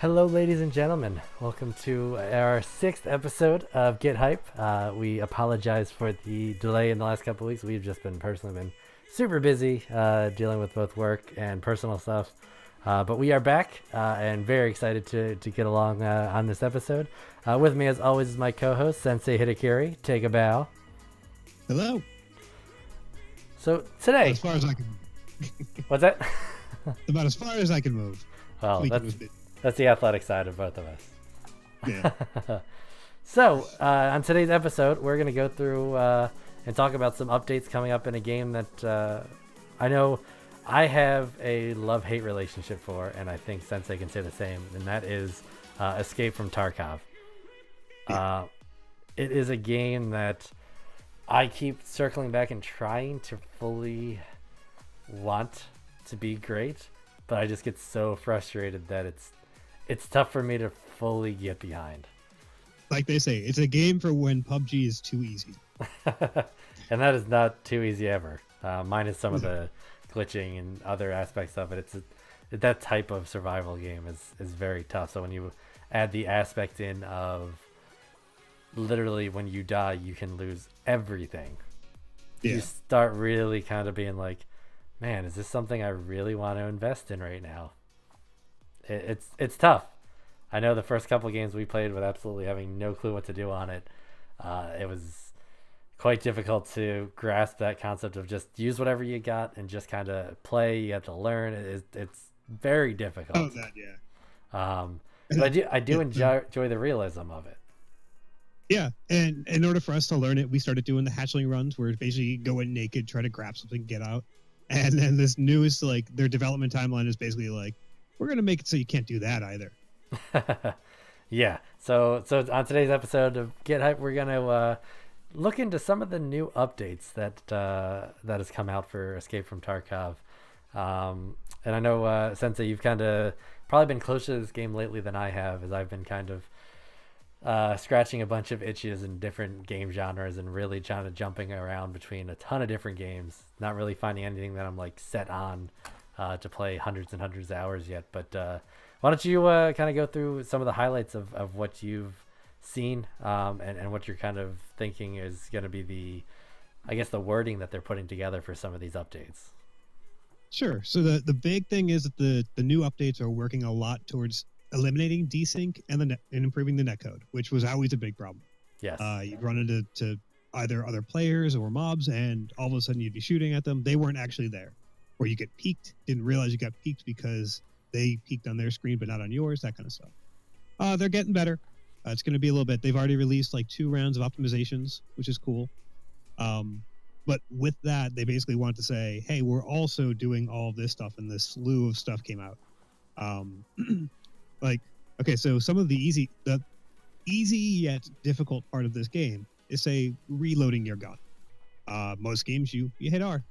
Hello, ladies and gentlemen. Welcome to our 6th episode of Get Hype. We apologize for the delay in the last couple of weeks. We've just personally been super busy dealing with both work and personal stuff. But we are back and very excited to get along on this episode. With me, as always, is my co-host, Sensei Hidakiri. Take a bow. Hello. So today... As far as I can... What's that? About as far as I can move. Well, that's the athletic side of both of us. Yeah. So, on today's episode, we're going to go through and talk about some updates coming up in a game that I know I have a love-hate relationship for, and I think Sensei can say the same, and that is Escape from Tarkov. Yeah. It is a game that I keep circling back and trying to fully want to be great, but I just get so frustrated that it's tough for me to fully get behind. Like they say, it's a game for when PUBG is too easy. And that is not too easy ever. Minus some of the glitching and other aspects of it. That type of survival game is very tough. So when you add the aspect in of literally when you die, you can lose everything. Yeah. You start really kind of being like, man, is this something I really want to invest in right now? It's tough. I know the first couple of games we played with absolutely having no clue what to do on it. It was quite difficult to grasp that concept of just use whatever you got and just kind of play. You have to learn. It's very difficult. Oh, that, yeah. But I do enjoy the realism of it. Yeah, and in order for us to learn it, we started doing the hatchling runs where basically you go in naked, try to grab something, get out. And then this newest, like, their development timeline is basically like, we're going to make it so you can't do that either. Yeah. So on today's episode of Get Hype, we're going to look into some of the new updates that has come out for Escape from Tarkov. And I know, Sensei, you've kind of probably been closer to this game lately than I have, as I've been kind of scratching a bunch of itches in different game genres and really kind of jumping around between a ton of different games, not really finding anything that I'm like set on to play hundreds and hundreds of hours yet. But why don't you kind of go through some of the highlights of what you've seen and what you're kind of thinking is going to be the wording that they're putting together for some of these updates. Sure. So the big thing is that the new updates are working a lot towards eliminating desync and improving the netcode, which was always a big problem. Yes. You'd run into either other players or mobs, and all of a sudden you'd be shooting at them. They weren't actually there. Or you get peeked, didn't realize you got peeked because they peeked on their screen but not on yours, that kind of stuff. They're getting better. It's going to be a little bit. They've already released like 2 rounds of optimizations, which is cool. But with that, they basically want to say, hey, we're also doing all of this stuff, and this slew of stuff came out. Okay, so some of the easy yet difficult part of this game is, say, reloading your gun. Most games, you hit R.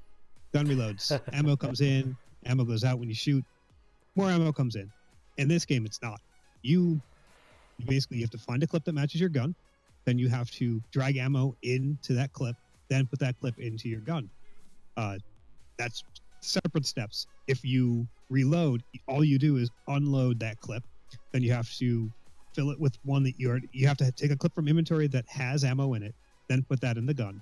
Gun reloads. Ammo comes in. Ammo goes out when you shoot. More ammo comes in. In this game, it's not. You have to find a clip that matches your gun. Then you have to drag ammo into that clip. Then put that clip into your gun. That's separate steps. If you reload, all you do is unload that clip. Then you have to fill it with one that you have to take a clip from inventory that has ammo in it. Then put that in the gun.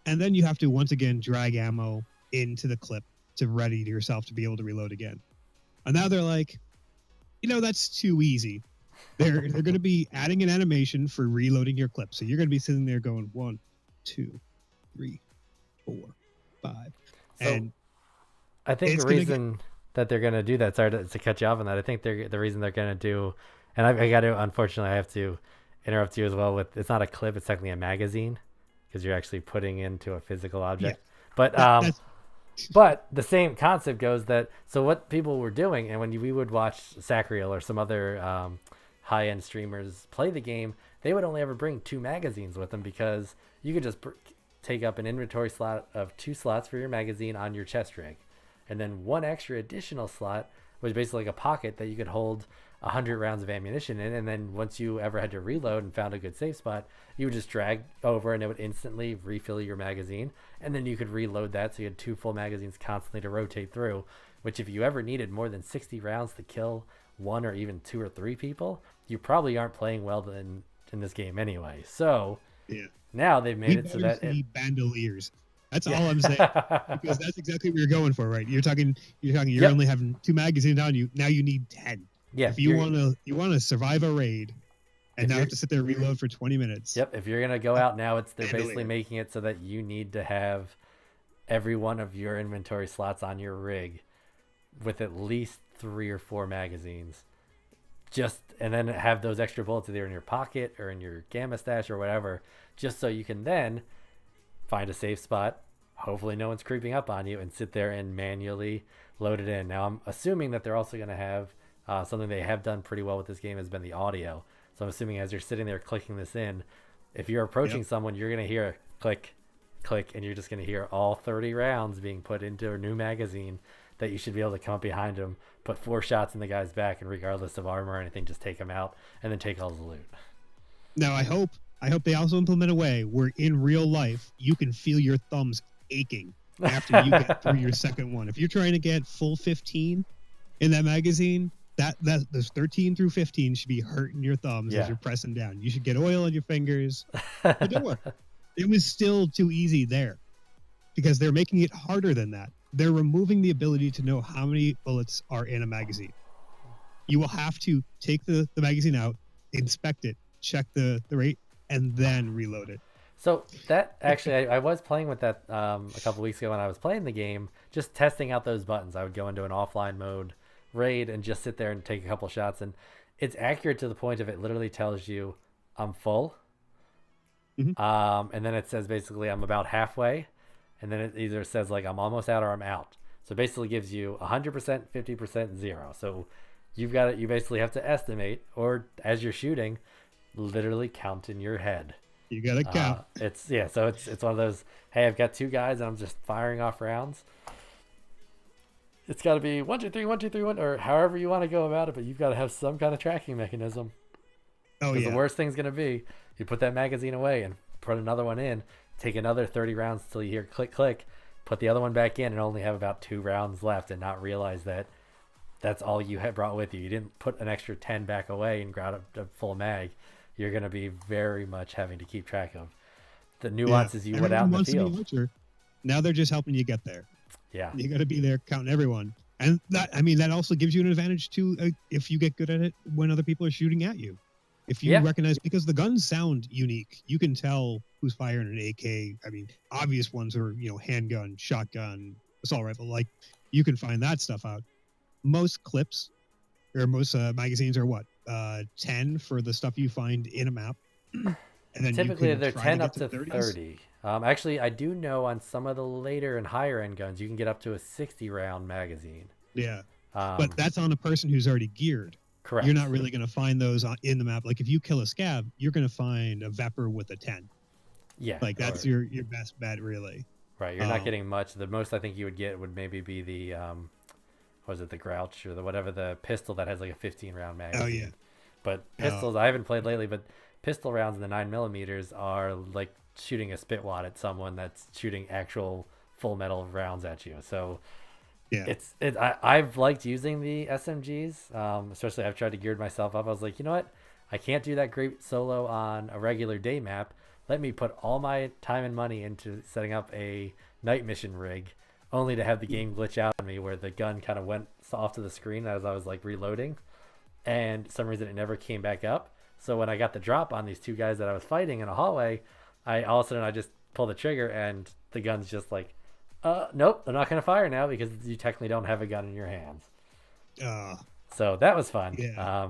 And then you have to once again drag ammo into the clip to ready yourself to be able to reload again. And now they're like, that's too easy. They're going to be adding an animation for reloading your clip. So you're going to be sitting there going 1, 2, 3, 4, 5. So And I think the it's gonna reason that they're going to do that, sorry to cut you off on that, I think the reason they're going to do, and I got to, unfortunately, I have to interrupt you as well with, it's not a clip, it's technically a magazine because you're actually putting into a physical object. Yeah. But that's but the same concept goes that, so what people were doing, and when we would watch Sacriel or some other high-end streamers play the game, they would only ever bring 2 magazines with them because you could just take up an inventory slot of 2 slots for your magazine on your chest rig. And then 1 extra additional slot was basically like a pocket that you could hold 100 rounds of ammunition in. And then once you ever had to reload and found a good safe spot, you would just drag over and it would instantly refill your magazine. And then you could reload that. So you had 2 full magazines constantly to rotate through, which if you ever needed more than 60 rounds to kill 1 or even 2 or 3 people, you probably aren't playing well in this game anyway. So yeah. now they've made it so that bandoliers. That's all I'm saying, because that's exactly what you're going for, right? You're only having 2 magazines on you. Now you need 10. Yeah. If you want to survive a raid, and now have to sit there and reload for 20 minutes. Yep. If you're gonna go out now, they're bandolier. basically making it so that you need to have every one of your inventory slots on your rig with at least 3 or 4 magazines. And then have those extra bullets either in your pocket or in your gamma stash or whatever, just so you can then find a safe spot. Hopefully no one's creeping up on you and sit there and manually load it in. Now I'm assuming that they're also going to have something they have done pretty well with this game has been the audio. So I'm assuming as you're sitting there clicking this in, if you're approaching someone, you're going to hear click, click, and you're just going to hear all 30 rounds being put into a new magazine that you should be able to come up behind him, put 4 shots in the guy's back, and regardless of armor or anything, just take him out and then take all the loot. Now I hope they also implement a way where in real life you can feel your thumbs aching after you get through your second one. If you're trying to get full 15 in that magazine, that those 13 through 15 should be hurting your thumbs as you're pressing down. You should get oil on your fingers. But don't worry. It was still too easy there because they're making it harder than that. They're removing the ability to know how many bullets are in a magazine. You will have to take the magazine out, inspect it, check the rate, and then reload it. So that actually, I was playing with that a couple weeks ago when I was playing the game, just testing out those buttons. I would go into an offline mode raid and just sit there and take a couple shots, and it's accurate to the point of it literally tells you I'm full. And then it says basically I'm about halfway, and then it either says like I'm almost out or I'm out. So it basically gives you 100%, 50%, 0. So you basically have to estimate, or as you're shooting, literally count in your head. You gotta count. So it's one of those, hey, I've got 2 guys and I'm just firing off rounds. It's got to be 1, 2, 3, 1, 2, 3, 1, or however you want to go about it, but you've got to have some kind of tracking mechanism. Oh yeah. The worst thing's gonna be you put that magazine away and put another one in, take another 30 rounds till you hear click click, put the other one back in, and only have about 2 rounds left, and not realize that that's all you had brought with you. You didn't put an extra 10 back away and grab a full mag. You're going to be very much having to keep track of the nuances you went out in the field. Now they're just helping you get there. Yeah. You got to be there counting everyone. And that also gives you an advantage too if you get good at it when other people are shooting at you. If you recognize, because the guns sound unique, you can tell who's firing an AK. I mean, obvious ones are, handgun, shotgun, assault rifle. Like, you can find that stuff out. Most clips or most magazines are what? 10 for the stuff you find in a map. And then typically they're 10 up to 30. Actually, I do know on some of the later and higher end guns, you can get up to a 60 round magazine. Yeah. But that's on a person who's already geared. Correct. You're not really going to find those in the map. Like if you kill a scab, you're going to find a Vepr with a 10. Yeah. Like that's your best bet, really. Right. You're not getting much. The most I think you would get would maybe be the, was it the Grouch or whatever, the pistol that has like a 15 round magazine. Oh, yeah. But pistols, I haven't played lately, but pistol rounds in the 9mm are like shooting a spitwad at someone that's shooting actual full metal rounds at you. So yeah, I've liked using the SMGs, especially I've tried to gear myself up. I was like, you know what? I can't do that great solo on a regular day map. Let me put all my time and money into setting up a night mission rig, only to have the game glitch out on me where the gun kind of went off to the screen as I was like reloading. and for some reason it never came back up. So when I got the drop on these two guys that I was fighting in a hallway, I all of a sudden I just pull the trigger and the gun's just like, nope, I'm not gonna fire now because you technically don't have a gun in your hands. Uh, So that was fun. yeah.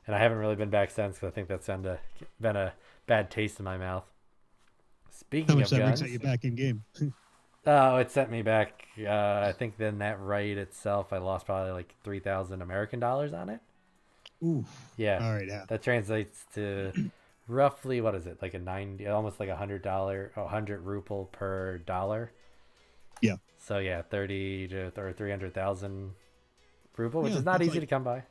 And I haven't really been back since because I think that's been a bad taste in my mouth. How Speaking much of that guns, brings you back in game? oh, it sent me back. I think then that raid itself, I lost probably like 3,000 American dollars on it. Ooh. Yeah, All right. Yeah. that translates to roughly what is it? Like a 90, almost like $100, 100 ruble per dollar. Yeah. So yeah, 30 to or 300,000 ruble, which Yeah. is not That's easy like, to come by.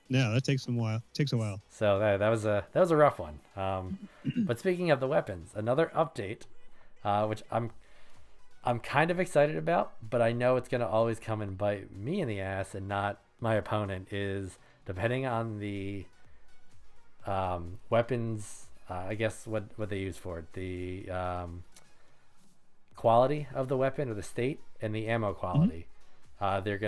no, that takes some while. Takes a while. So that was a rough one. But speaking of the weapons, another update, which I'm kind of excited about, but I know it's gonna always come and bite me in the ass and not my opponent. Is depending on the weapons, I guess what they use for it, the quality of the weapon or the state and the ammo quality. They're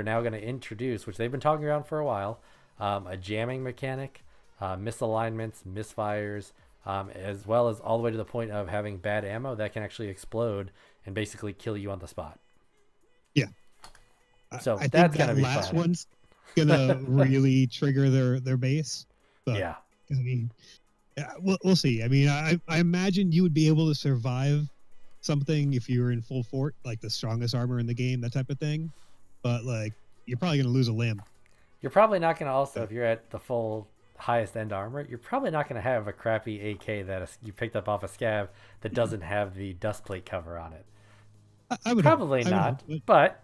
now gonna introduce, which they've been talking around for a while, a jamming mechanic, misalignments, misfires, as well as all the way to the point of having bad ammo that can actually explode and basically kill you on the spot. Yeah. So I that's think gonna that be last fun. one's gonna really trigger their base. But Yeah. I mean, yeah, we'll see. I mean, I imagine you would be able to survive something if you were in full fort, like the strongest armor in the game, that type of thing. But like, you're probably gonna lose a limb. You're probably not going to also, if you're at the full highest end armor, you're probably not going to have a crappy AK that you picked up off a scav that doesn't have the dust plate cover on it. I would Probably hope. I would not, hope, but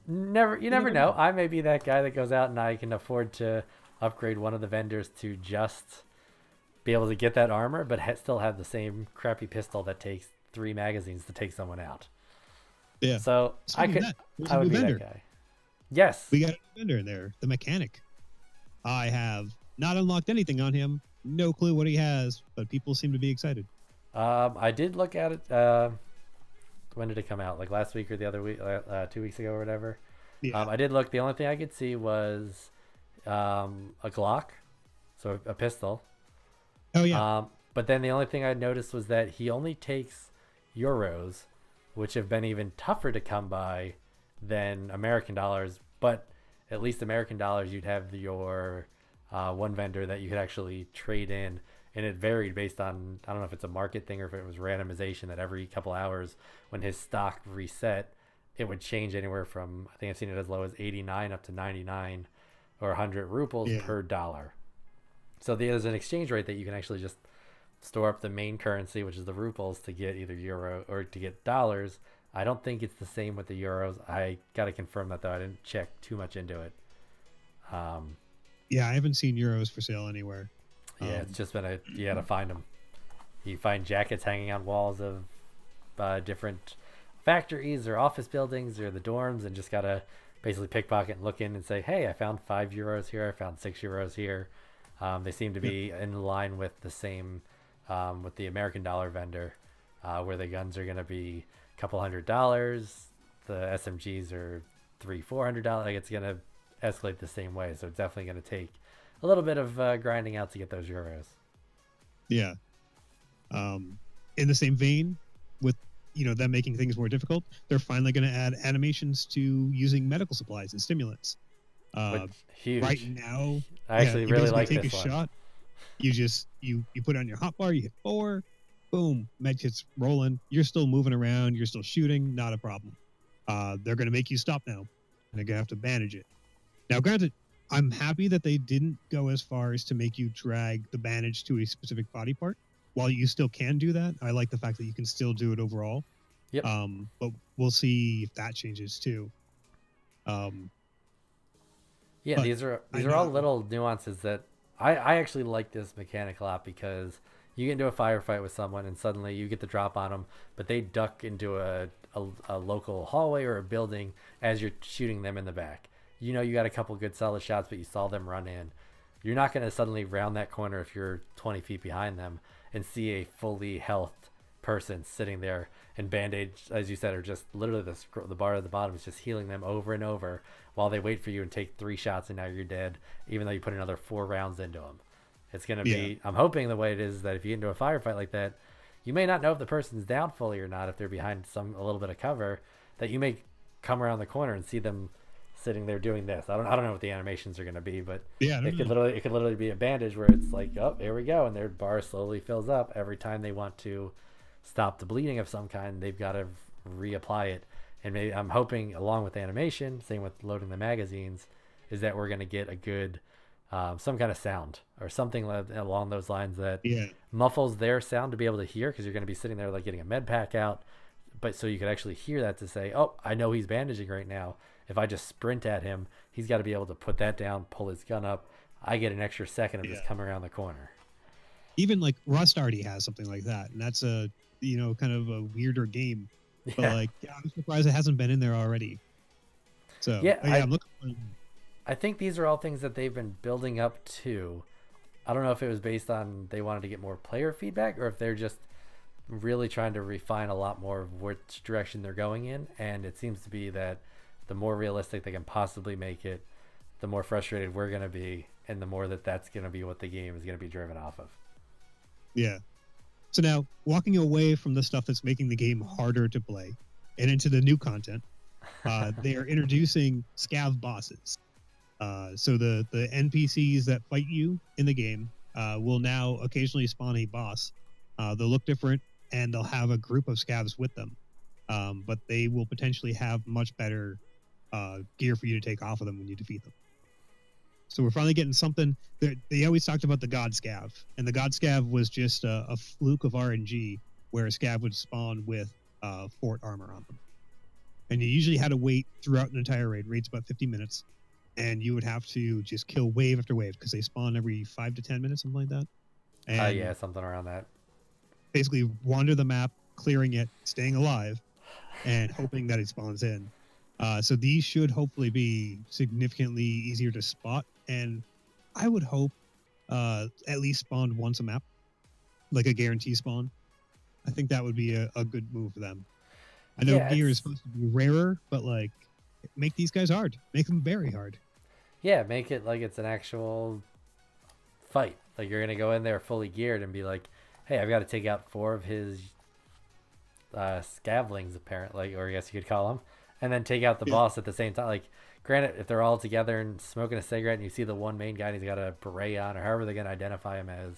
you never know. I may be that guy that goes out and I can afford to upgrade one of the vendors to just be able to get that armor, but still have the same crappy pistol that takes 3 magazines to take someone out. yeah. So Speaking of that, there's I a would new be vendor. that guy. Yes. We got a vendor in there, the mechanic. I have not unlocked anything on him. No clue what he has, but people seem to be excited. I did look at it. When did it come out? Like last week or the other week, 2 weeks ago or whatever. Yeah. I did look. The only thing I could see was a Glock, so a pistol. Oh yeah. But then the only thing I noticed was that he only takes euros, which have been even tougher to come by than American dollars. But at least American dollars, you'd have your one vendor that you could actually trade in. And it varied based on, I don't know if it's a market thing or if it was randomization, that every couple hours when his stock reset, it would change anywhere from, I think I've seen it as low as 89 up to 99 or 100 rubles Yeah. per dollar. So there's an exchange rate that you can actually just store up the main currency, which is the rubles, to get either euro or to get dollars. I don't think it's the same with the euros. I got to confirm that, though. I didn't check too much into it. Yeah, I haven't seen euros for sale anywhere. Yeah, it's just been you gotta find them. You find jackets hanging on walls of different factories or office buildings or the dorms, and just gotta basically pickpocket and look in and say, "Hey, I found €5 here. I found €6 here." They seem to be in line with the same with the American dollar vendor, where the guns are gonna be a couple $100. The SMGs are $300-400. Like it's gonna escalate the same way, so it's definitely gonna take a little bit of grinding out to get those euros. Yeah. In the same vein, with them making things more difficult, they're finally going to add animations to using medical supplies and stimulants. Huge. Right now, I actually you really basically like take this a one. shot. You just you put it on your hotbar, you hit 4, boom, med kit's rolling. You're still moving around, you're still shooting, not a problem. They're going to make you stop now, and they're going to have to bandage it. Now, granted, I'm happy that they didn't go as far as to make you drag the bandage to a specific body part. While you still can do that, I like the fact that you can still do it overall. Yep. But we'll see if that changes too. Yeah, but these are I all know- little nuances that I actually like this mechanic a lot, because you get into a firefight with someone and suddenly you get the drop on them, but they duck into a local hallway or a building as you're shooting them in the back. You know you got a couple good solid shots, but you saw them run in. You're not going to suddenly round that corner if you're 20 feet behind them and see a fully healthed person sitting there and bandage, as you said, are just literally the bar at the bottom is just healing them over and over while they wait for you and take 3 shots and now you're dead, even though you put another 4 rounds into them. It's going to be, I'm hoping the way it is that if you get into a firefight like that, you may not know if the person's down fully or not, if they're behind a little bit of cover, that you may come around the corner and see them sitting there doing this. I don't know what the animations are going to be, but it could literally be a bandage where it's like, oh, here we go, and their bar slowly fills up every time they want to stop the bleeding of some kind. They've got to reapply it, and maybe I'm hoping along with the animation, same with loading the magazines, is that we're going to get a good some kind of sound or something along those lines that muffles their sound to be able to hear, because you're going to be sitting there like getting a med pack out, but so you could actually hear that to say, oh, I know he's bandaging right now. If I just sprint at him, he's got to be able to put that down, pull his gun up. I get an extra second of just coming around the corner. Even like Rust already has something like that, and that's a kind of a weirder game. But like, I'm surprised it hasn't been in there already. So I'm looking for. I think these are all things that they've been building up to. I don't know if it was based on they wanted to get more player feedback, or if they're just really trying to refine a lot more of which direction they're going in. And it seems to be that the more realistic they can possibly make it, the more frustrated we're going to be, and the more that's going to be what the game is going to be driven off of. Yeah. So now, walking away from the stuff that's making the game harder to play and into the new content, they are introducing scav bosses. So the NPCs that fight you in the game will now occasionally spawn a boss. They'll look different, and they'll have a group of scavs with them. But they will potentially have much better gear for you to take off of them when you defeat them. So we're finally getting something. They always talked about the God Scav, and the God Scav was just a fluke of RNG where a scav would spawn with fort armor on them. And you usually had to wait throughout an entire raid. Raid's about 50 minutes. And you would have to just kill wave after wave because they spawn every 5 to 10 minutes, something like that. And something around that. Basically wander the map, clearing it, staying alive, and hoping that it spawns in. So these should hopefully be significantly easier to spot, and I would hope at least spawn once a map, like a guarantee spawn. I think that would be a good move for them. I know gear is supposed to be rarer, but like, make these guys hard. Make them very hard. Yeah, make it like it's an actual fight. Like you're gonna go in there fully geared and be like, hey, I've got to take out 4 of his scavlings, apparently, or I guess you could call them, and then take out the boss at the same time. Like, granted, if they're all together and smoking a cigarette and you see the one main guy and he's got a beret on, or however they're going to identify him as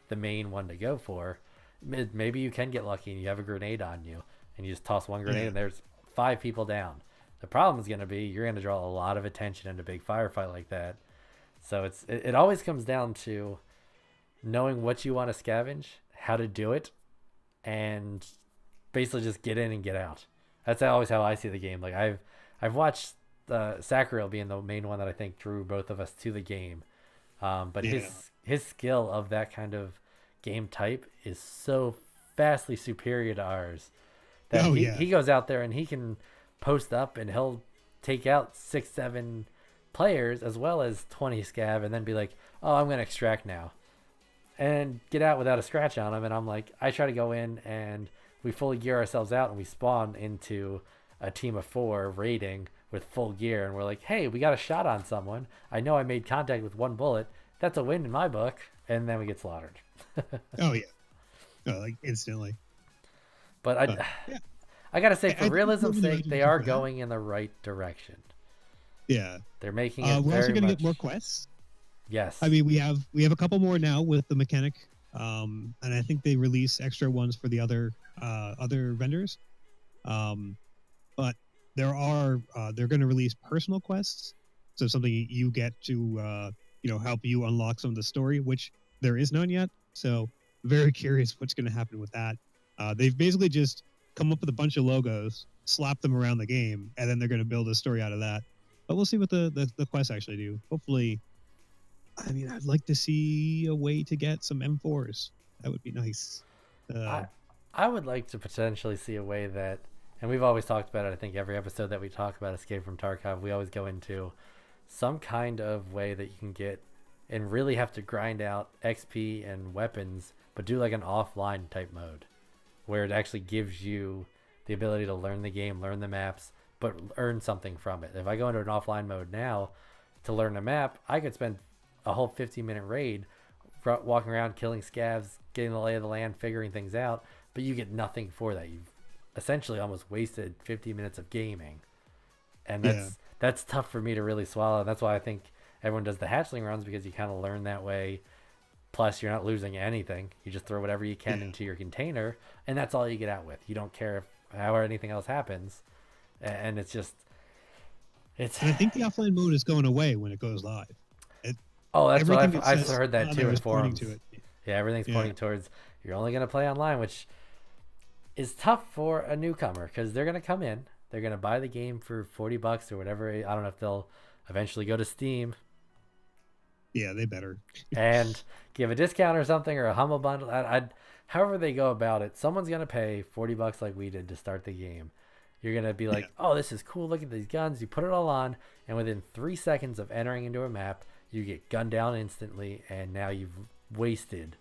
the main one to go for, maybe you can get lucky and you have a grenade on you and you just toss one grenade and there's 5 people down. The problem is going to be you're going to draw a lot of attention in a big firefight like that. So it always comes down to knowing what you want to scavenge, how to do it, and basically just get in and get out. That's always how I see the game. Like I've watched Sacriel being the main one that I think drew both of us to the game. But his skill of that kind of game type is so vastly superior to ours that he goes out there and he can post up and he'll take out 6-7 players as well as 20 scav and then be like, oh, I'm going to extract now and get out without a scratch on him. And I'm like, I try to go in and we fully gear ourselves out and we spawn into a team of 4 raiding with full gear. And we're like, hey, we got a shot on someone. I know I made contact with 1 bullet. That's a win in my book. And then we get slaughtered. Like instantly. But I got to say, for realism's sake, they are going in the right direction. Yeah. They're making it we're also going to get more quests. Yes. I mean, we have a couple more now with the mechanic. And I think they release extra ones for the other vendors. But they're going to release personal quests. So something you get to, help you unlock some of the story, which there is none yet. So very curious what's going to happen with that. They've basically just come up with a bunch of logos, slap them around the game, and then they're going to build a story out of that. But we'll see what the quests actually do. Hopefully, I mean, I'd like to see a way to get some M4s. That would be nice. I would like to potentially see a way that, and we've always talked about it, I think every episode that we talk about Escape from Tarkov, we always go into some kind of way that you can get and really have to grind out XP and weapons, but do like an offline type mode. where it actually gives you the ability to learn the game, learn the maps, but earn something from it. If I go into an offline mode now to learn a map, I could spend a whole 15-minute raid walking around, killing scavs, getting the lay of the land, figuring things out, but you get nothing for that. You've essentially almost wasted 50 minutes of gaming. And that's tough for me to really swallow. That's why I think everyone does the hatchling runs, because you kind of learn that way. Plus, you're not losing anything. You just throw whatever you can into your container, and that's all you get out with. You don't care how or anything else happens. And it's just... And I think the offline mode is going away when it goes live. That's what I've heard that too in forums. To it. Yeah, everything's pointing towards you're only going to play online, which is tough for a newcomer, because they're going to come in, they're going to buy the game for $40 or whatever. I don't know if they'll eventually go to Steam. Yeah, they better. And give a discount or something, or a humble bundle. However they go about it, someone's going to pay $40 like we did to start the game. You're going to be like, oh, this is cool. Look at these guns. You put it all on, and within 3 seconds of entering into a map, you get gunned down instantly, and now you've wasted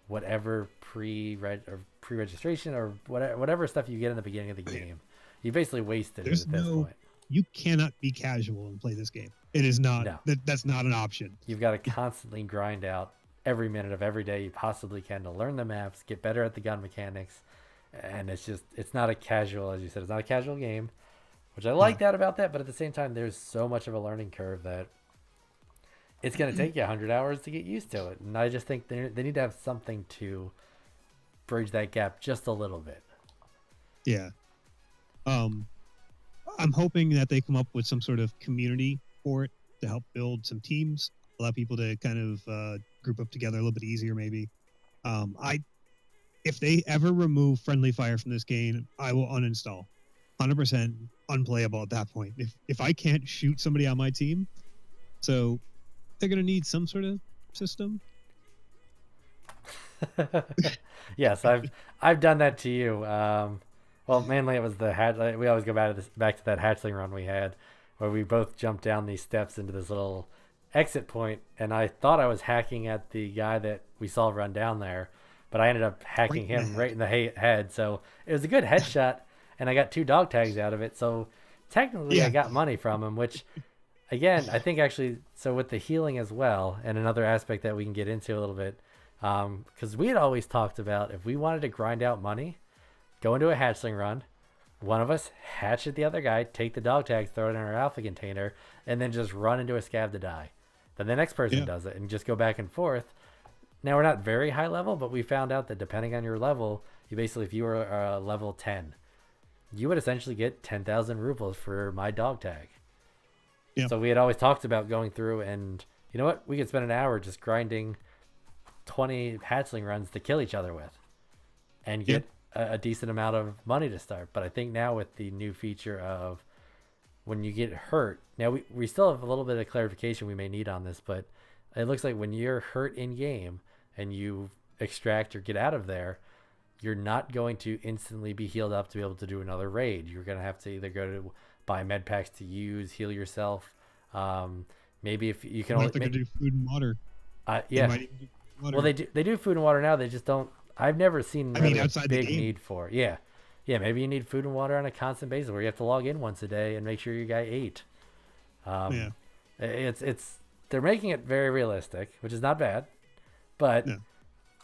whatever pre-registration or whatever stuff you get in the beginning of the game. You basically wasted it at this point. You cannot be casual and play this game. It is not. No. That's not an option. You've got to constantly grind out every minute of every day you possibly can to learn the maps, get better at the gun mechanics, and it's not a casual, as you said, it's not a casual game, which I like that about that, but at the same time, there's so much of a learning curve that it's going to take you 100 hours to get used to it. And I just think they need to have something to bridge that gap just a little bit. Yeah. I'm hoping that they come up with some sort of community for it to help build some teams, allow people to kind of group up together a little bit easier, maybe. If they ever remove friendly fire from this game, I will uninstall. 100% unplayable at that point. If I can't shoot somebody on my team, so they're going to need some sort of system. Yes, I've done that to you. Well, mainly it was the we always go back to that hatchling run we had, where we both jumped down these steps into this little exit point, and I thought I was hacking at the guy that we saw run down there, but I ended up hacking him right in the head. So it was a good headshot, and I got 2 dog tags out of it. So technically, I got money from him, which, again, I think actually, so with the healing as well, and another aspect that we can get into a little bit, because we had always talked about, if we wanted to grind out money, go into a hatchling run, one of us hatch at the other guy, take the dog tags, throw it in our alpha container, and then just run into a scav to die. Then the next person does it, and just go back and forth. Now, we're not very high level, but we found out that depending on your level, you basically, if you were level 10, you would essentially get 10,000 rubles for my dog tag. Yeah. So we had always talked about going through, and you know what? We could spend an hour just grinding 20 hatchling runs to kill each other with and get a decent amount of money to start. But I think now with the new feature of when you get hurt, now we still have a little bit of clarification we may need on this, but it looks like when you're hurt in game and you extract or get out of there, you're not going to instantly be healed up to be able to do another raid. You're going to have to either go to buy med packs to use, heal yourself. Maybe if you can only do food and water. Yeah. Water. Well, they do food and water now. They just don't. I've never seen really a big need for it. Yeah. Maybe you need food and water on a constant basis where you have to log in once a day and make sure your guy ate. It's they're making it very realistic, which is not bad, but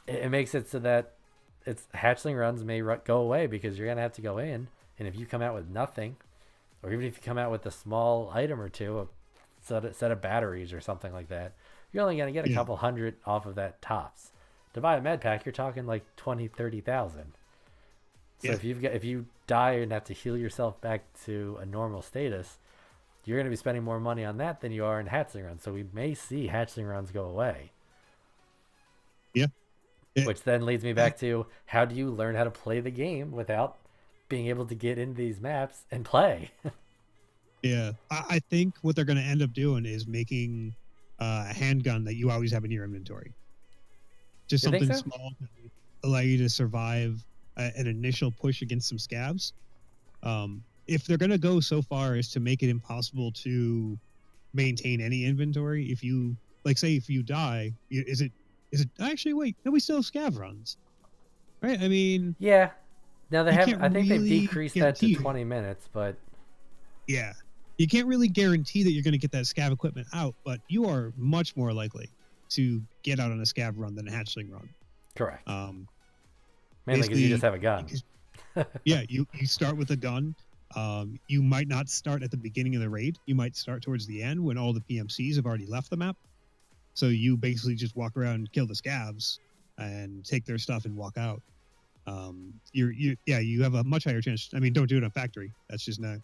it makes it so that it's hatchling runs may go away because you're gonna have to go in, and if you come out with nothing, or even if you come out with a small item or two, a set of batteries or something like that, you're only gonna get a couple hundred off of that tops. To buy a med pack, you're talking like 20,000-30,000. So if you die and have to heal yourself back to a normal status, you're going to be spending more money on that than you are in hatchling runs. So we may see hatchling runs go away. Yeah. Which then leads me back to, how do you learn how to play the game without being able to get into these maps and play? Yeah. I think what they're going to end up doing is making a handgun that you always have in your inventory. Just something small to allow you to survive an initial push against some scavs. If they're going to go so far as to make it impossible to maintain any inventory, if you, like, say if you die, is it actually, wait, no, we still have scav runs, right? I mean, yeah, Now they you have. can't I think they've really decreased that to guarantee. 20 minutes, but Yeah, you can't really guarantee that you're going to get that scav equipment out, but you are much more likely to get out on a scav run than a hatchling run. correct. Um, Mainly because you just basically, have a gun. because, yeah, you start with a gun. You might not start at the beginning of the raid. You might start towards the end when all the PMCs have already left the map. So you basically just walk around and kill the scavs and take their stuff and walk out. You have a much higher chance. I mean, don't do it on factory. That's just not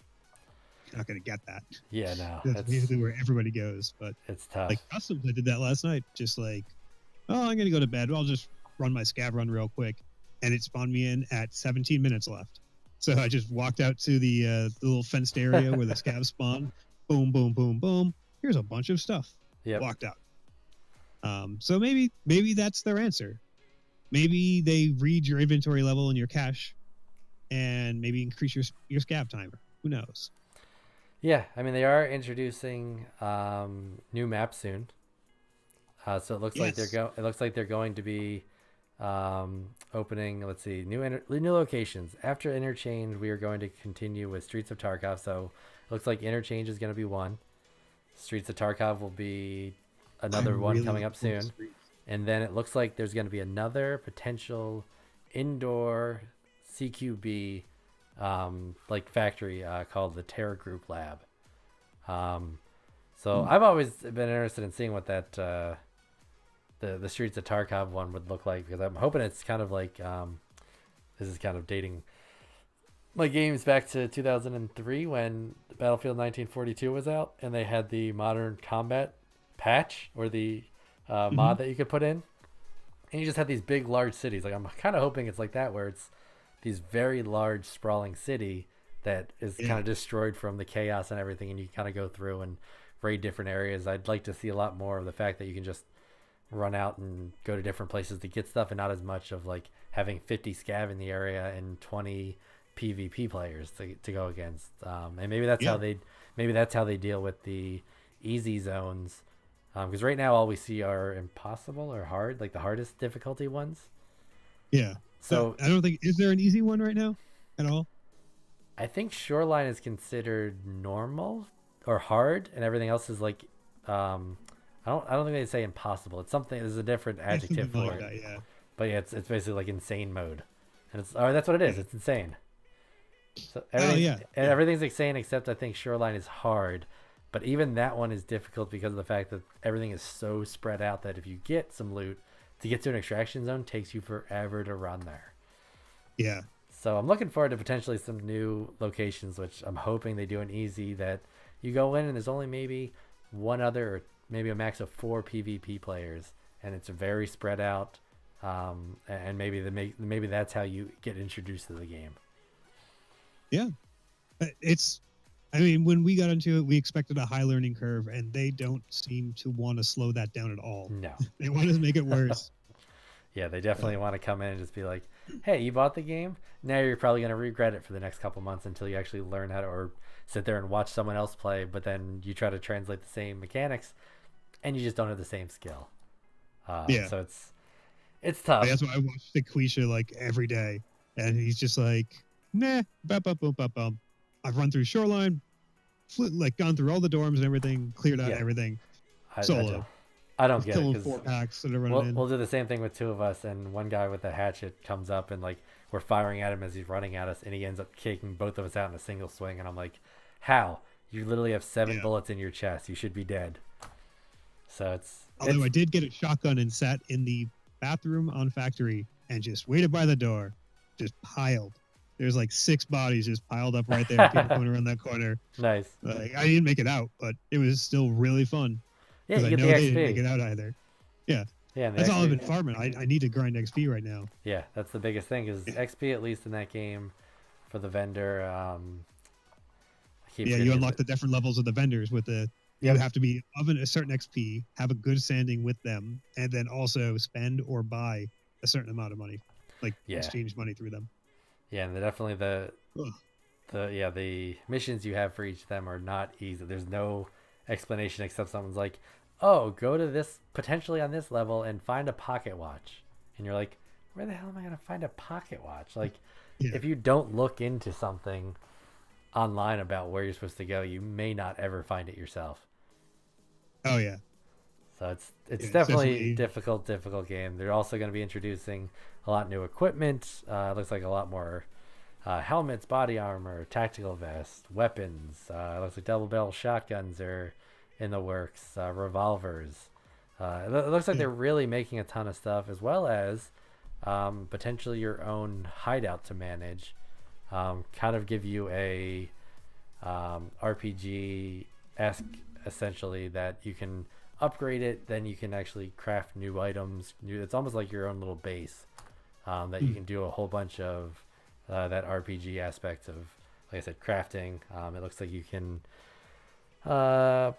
going to get that. Yeah, no, That's basically where everybody goes. But it's tough. like customs, I did that last night. Just like, oh, I'm going to go to bed. Well, I'll just run my scav run real quick, and it spawned me in at 17 minutes left. So I just walked out to the little fenced area where the scavs spawn. Boom, boom, boom, boom. Here's a bunch of stuff. Yep. Walked out. So maybe that's their answer. Maybe they read your inventory level and your cache, and maybe increase your scav timer. Who knows? Yeah, I mean they are introducing new maps soon. So it looks like It looks like they're going to be opening. Let's see, new locations after Interchange. We are going to continue with Streets of Tarkov. So it looks like Interchange is going to be one. Streets of Tarkov will be another one coming up soon. And then it looks like there's going to be another potential indoor CQB like factory called the Terra Group Lab. So I've always been interested in seeing what that the Streets of Tarkov one would look like, because I'm hoping it's kind of like this is kind of dating my games back to 2003 when Battlefield 1942 was out and they had the Modern Combat patch or the mod that you could put in, and you just had these big large cities. Like I'm kind of hoping it's like that, where it's these very large sprawling city that is kind of destroyed from the chaos and everything, and you kind of go through and raid different areas. I'd like to see a lot more of the fact that you can just run out and go to different places to get stuff, and not as much of like having 50 scav in the area and 20 PvP players to go against. And maybe that's how they deal with the easy zones. Because right now all we see are impossible or hard, like the hardest difficulty ones. Yeah. So I don't think, is there an easy one right now at all? I think Shoreline is considered normal or hard, and everything else is like I don't think they say impossible. It's something. There's a different adjective for like it. that, yeah. But yeah, it's basically like insane mode, and that's what it is. It's insane. So everything's insane except I think Shoreline is hard. But even that one is difficult because of the fact that everything is so spread out that if you get some loot, to get to an extraction zone takes you forever to run there. Yeah. So I'm looking forward to potentially some new locations, which I'm hoping they do an easy that you go in and there's only maybe one other, or maybe a max of 4 PvP players, and it's very spread out. And maybe that's how you get introduced to the game. Yeah. I mean, when we got into it, we expected a high learning curve, and they don't seem to want to slow that down at all. No. They want to make it worse. Yeah, they definitely want to come in and just be like, hey, you bought the game? Now you're probably going to regret it for the next couple months until you actually learn how to, or sit there and watch someone else play, but then you try to translate the same mechanics, and you just don't have the same skill. So it's tough. That's why I watch Quisha like every day, and he's just like, nah, I've run through Shoreline, gone through all the dorms and everything, cleared out everything. Solo. I don't get it. Killing 4 packs that are running in. We'll do the same thing with 2 of us, and one guy with a hatchet comes up and like we're firing at him as he's running at us, and he ends up kicking both of us out in a single swing, and I'm like, how? You literally have 7 bullets in your chest. You should be dead. So Although I did get a shotgun and sat in the bathroom on Factory and just waited by the door, just piled. There's like 6 bodies just piled up right there. People coming around that corner. Nice. Like, I didn't make it out, but it was still really fun. Yeah, you I get know the they XP. didn't make it out either. Yeah. Yeah, that's all I've been farming. I need to grind XP right now. Yeah, that's the biggest thing is XP, at least in that game, for the vendor. You unlock the different levels of the vendors with the. You have to be of a certain XP, have a good standing with them, and then also spend or buy a certain amount of money, like exchange money through them. Yeah, and definitely the missions you have for each of them are not easy. There's no explanation except someone's like, oh, go to this, potentially on this level, and find a pocket watch. And you're like, where the hell am I going to find a pocket watch? Like, Yeah. if you don't look into something online about where you're supposed to go, you may not ever find it yourself. Oh yeah. So Yeah, it's it's definitely definitely difficult game. They're also going to be introducing a lot new equipment. It looks like a lot more helmets, body armor, tactical vests, weapons. Looks like double barrel shotguns are in the works. Revolvers. It looks like yeah. they're really making a ton of stuff, as well as potentially your own hideout to manage. Kind of give you a RPG esque, essentially, that you can upgrade it. Then you can actually craft new items. It's almost like your own little base that you Mm. can do a whole bunch of that RPG aspect of, like I said, crafting. It looks like you can uh,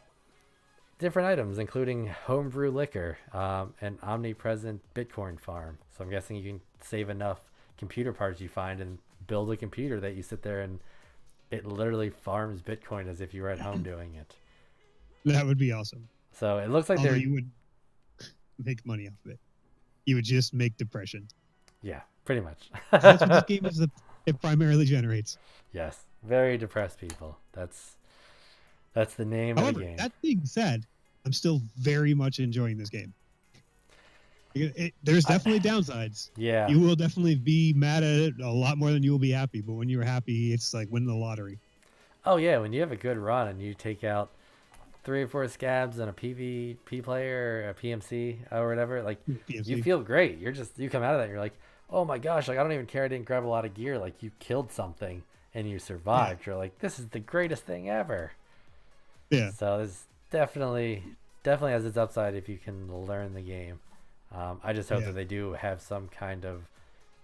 different items, including homebrew liquor, and omnipresent Bitcoin farm. So I'm guessing you can save enough computer parts you find and build a computer that you sit there and it literally farms Bitcoin as if you were at home doing it. That would be awesome. So it looks like Although they're, you would make money off of it. You would just make depression. yeah, pretty much. 'Cause that's what this game is. It primarily generates. Yes, very depressed people. That's the name of the However, game. that being said, I'm still very much enjoying this game. There's definitely downsides. Yeah. You will definitely be mad at it a lot more than you will be happy. But when you're happy, it's like winning the lottery. Oh yeah, when you have a good run and you take out 3 or 4 scabs and a PvP player, or a PMC or whatever, like PMC. you feel great. You come out of that and you're like, oh my gosh, like I don't even care I didn't grab a lot of gear. Like you killed something and you survived. You're like, this is the greatest thing ever. Yeah. So it's definitely has its upside if you can learn the game. I just hope Yeah. that they do have some kind of,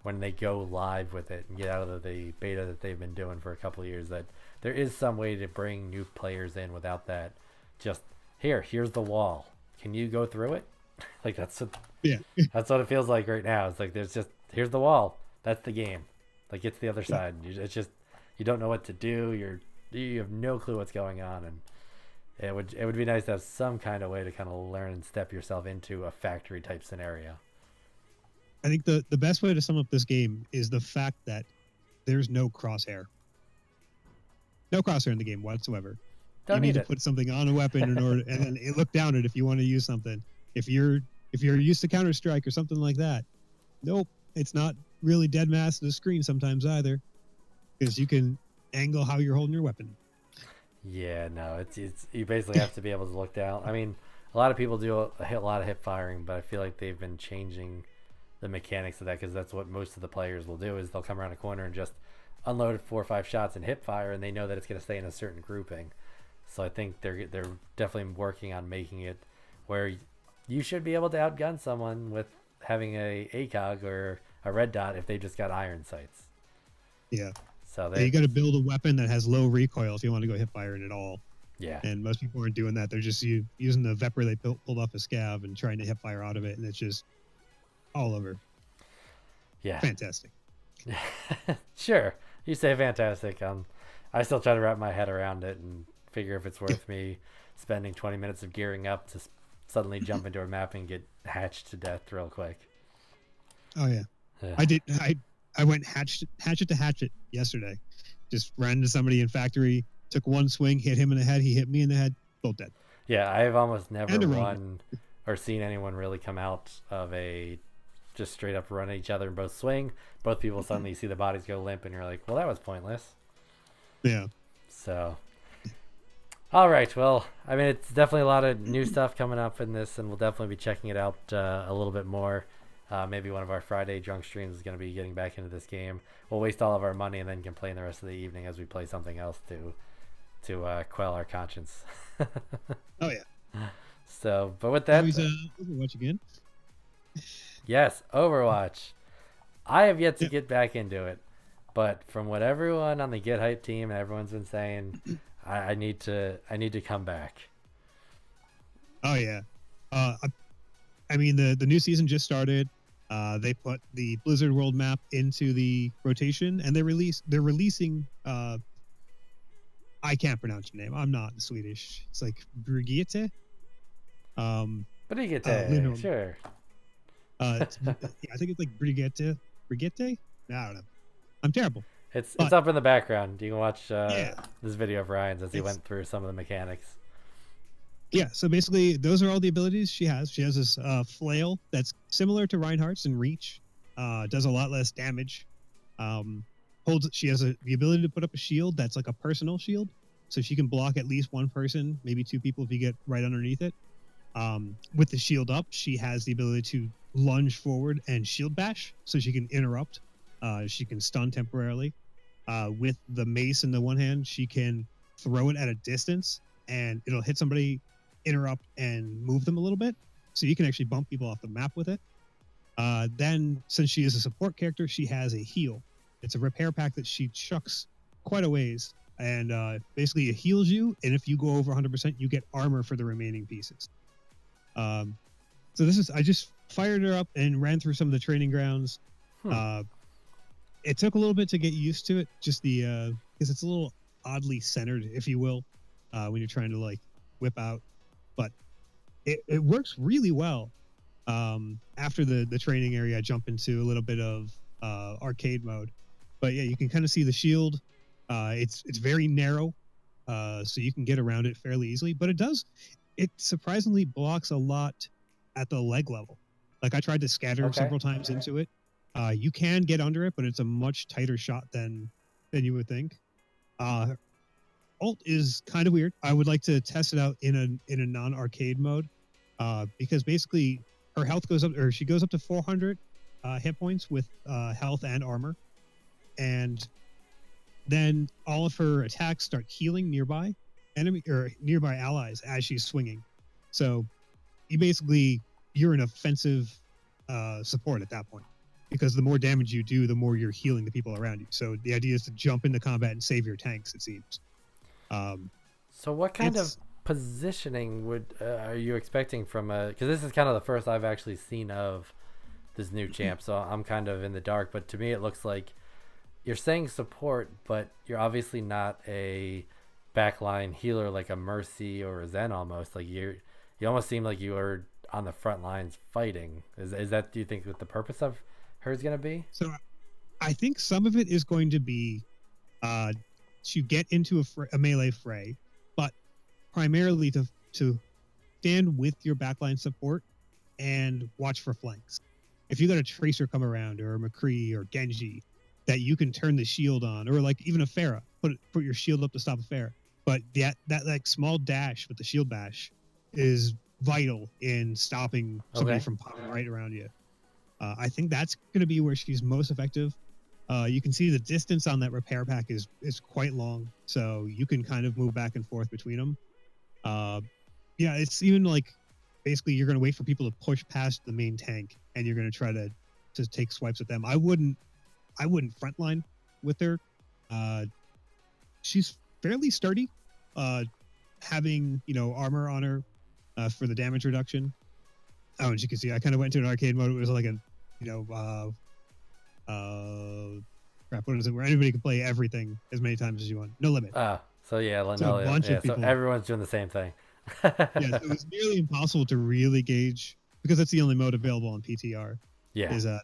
when they go live with it and get out of the beta that they've been doing for a couple of years, that there is some way to bring new players in without that. Just here's the wall. Can you go through it? Like that's what it feels like right now. It's like here's the wall. That's the game. Like get to the other side. It's just you don't know what to do. You have no clue what's going on, and it would be nice to have some kind of way to kind of learn and step yourself into a factory type scenario. I think the best way to sum up this game is the fact that there's no crosshair. No crosshair in the game whatsoever. Don't you need to it. put something on a weapon in order, and then look down it if you want to use something. If you're used to Counter-Strike or something like that, nope, it's not really dead mass to the screen sometimes either, because you can angle how you're holding your weapon. Yeah, no, it's you basically have to be able to look down. I mean, a lot of people do a lot of hip firing, but I feel like they've been changing the mechanics of that, because that's what most of the players will do, is they'll come around a corner and just unload 4 or 5 shots and hip fire, and they know that it's going to stay in a certain grouping. So I think they're definitely working on making it where you should be able to outgun someone with having a ACOG or a red dot if they just got iron sights. Yeah. So you got to build a weapon that has low recoil if you want to go hip firing at all. Yeah. And most people aren't doing that. They're just using the Vepr they pulled off a scab and trying to hip fire out of it, and it's just all over. Yeah. Fantastic. Sure. You say fantastic. I still try to wrap my head around it and figure if it's worth me spending 20 minutes of gearing up to suddenly jump into a map and get hatched to death real quick. Oh yeah. I did. I went hatchet to hatchet yesterday. Just ran into somebody in factory, took one swing, hit him in the head. He hit me in the head. Both dead. Yeah, I've almost never And a won or seen anyone really come out of a just straight up run at each other and both swing. Both people suddenly see the bodies go limp, and you're like, well, that was pointless. Yeah. So, all right. Well, I mean, it's definitely a lot of new stuff coming up in this, and we'll definitely be checking it out a little bit more. Maybe one of our Friday drunk streams is going to be getting back into this game. We'll waste all of our money and then complain the rest of the evening as we play something else to quell our conscience. Oh yeah. So, but with that, Overwatch again. Yes, Overwatch. I have yet to get back into it, but from what everyone on the Get Hype team and everyone's been saying, I need to come back. Oh yeah. I mean the new season just started. They put the Blizzard World map into the rotation, and they're releasing. I can't pronounce your name. I'm not Swedish. It's like Brigitte. Brigitte, sure. I think it's like Brigitte. Brigitte? I don't know. I'm terrible. It's But up in the background. You can watch yeah, this video of Ryan's as he it's went through some of the mechanics. yeah. So basically, those are all the abilities she has. She has this flail that's similar to Reinhardt's in reach. Does a lot less damage. Holds. She has the ability to put up a shield that's like a personal shield, so she can block at least one person, maybe two people if you get right underneath it. With the shield up, she has the ability to lunge forward and shield bash, so she can interrupt. She can stun temporarily. With the mace in the one hand, she can throw it at a distance, and it'll hit somebody, interrupt, and move them a little bit. So you can actually bump people off the map with it. Then, since she is a support character, she has a heal. It's a repair pack that she chucks quite a ways, and basically it heals you. And if you go over 100%, you get armor for the remaining pieces. So I just fired her up and ran through some of the training grounds. It took a little bit to get used to it, just because it's a little oddly centered, if you will, when you're trying to like whip out. But it works really well. After the training area, I jump into a little bit of arcade mode. But yeah, you can kind of see the shield. It's very narrow, so you can get around it fairly easily. But it surprisingly blocks a lot at the leg level. Like I tried to scatter several times into it. You can get under it, but it's a much tighter shot than you would think. Ult is kind of weird. I would like to test it out in a non-arcade mode, because basically her health goes up, or she goes up to 400 hit points with health and armor, and then all of her attacks start healing nearby enemy or nearby allies as she's swinging. So you're an offensive support at that point, because the more damage you do, the more you're healing the people around you. So the idea is to jump into combat and save your tanks, it seems. So what kind of positioning are you expecting from because this is kind of the first I've actually seen of this new champ, so I'm kind of in the dark, but to me it looks like you're saying support, but you're obviously not a backline healer like a Mercy or a Zen. Almost like you almost seem like you are on the front lines fighting. Is that, do you think, what the purpose of her is going to be? So I think some of it is going to be to get into a melee fray, but primarily to stand with your backline support and watch for flanks. If you got a Tracer come around, or a McCree or Genji, that you can turn the shield on, or like even a Pharah, put your shield up to stop a Pharah. But that like small dash with the shield bash is vital in stopping somebody from popping right around you. I think that's going to be where she's most effective. You can see the distance on that repair pack is quite long, so you can kind of move back and forth between them. Yeah, it's even like basically you're going to wait for people to push past the main tank, and you're going to try to take swipes at them. I wouldn't frontline with her. She's fairly sturdy, having armor on her for the damage reduction. Oh, and you can see I kind of went to an arcade mode. It was like crap, what is it? Where anybody can play everything as many times as you want. No limit. So yeah, so everyone's doing the same thing. Yeah, so it was nearly impossible to really gauge, because that's the only mode available on PTR. Yeah. Is that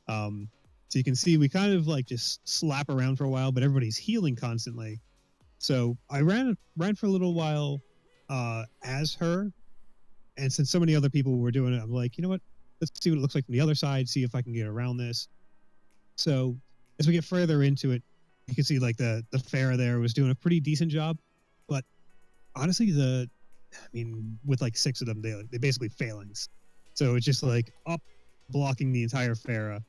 so you can see we kind of like just slap around for a while, but everybody's healing constantly. So I ran for a little while as her, and since so many other people were doing it, I'm like, you know what? Let's see what it looks like from the other side, see if I can get around this. So as we get further into it, you can see like the Pharah there was doing a pretty decent job, but honestly, with like 6 of them, they basically phalanx. So it's just like up blocking the entire Pharah.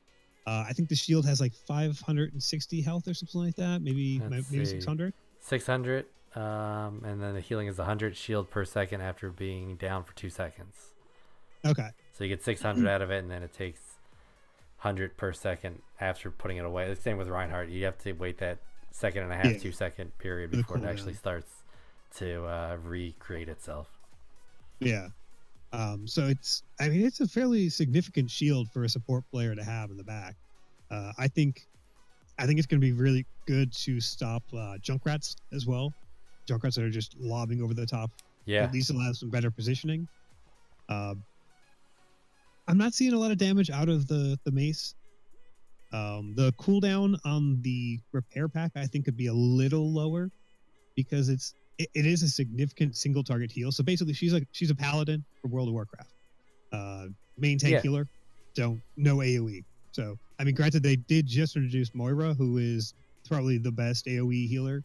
I think the shield has like 560 health or something like that. Maybe 600. 600, and then the healing is 100 shield per second after being down for 2 seconds. Okay. So you get 600 out of it, and then it takes 100 per second after putting it away. The same with Reinhardt. You have to wait that 1.5 2 second period before it actually starts to recreate itself. Yeah. So it's a fairly significant shield for a support player to have in the back. I think it's going to be really good to stop Junkrats as well. Junkrats that are just lobbing over the top. Yeah. At least it'll have some better positioning. I'm not seeing a lot of damage out of the mace. The cooldown on the repair pack, I think, could be a little lower because it is a significant single target heal. So basically, she's a paladin for World of Warcraft. Main tank Yeah. healer, no AOE. So I mean, granted, they did just introduce Moira, who is probably the best AOE healer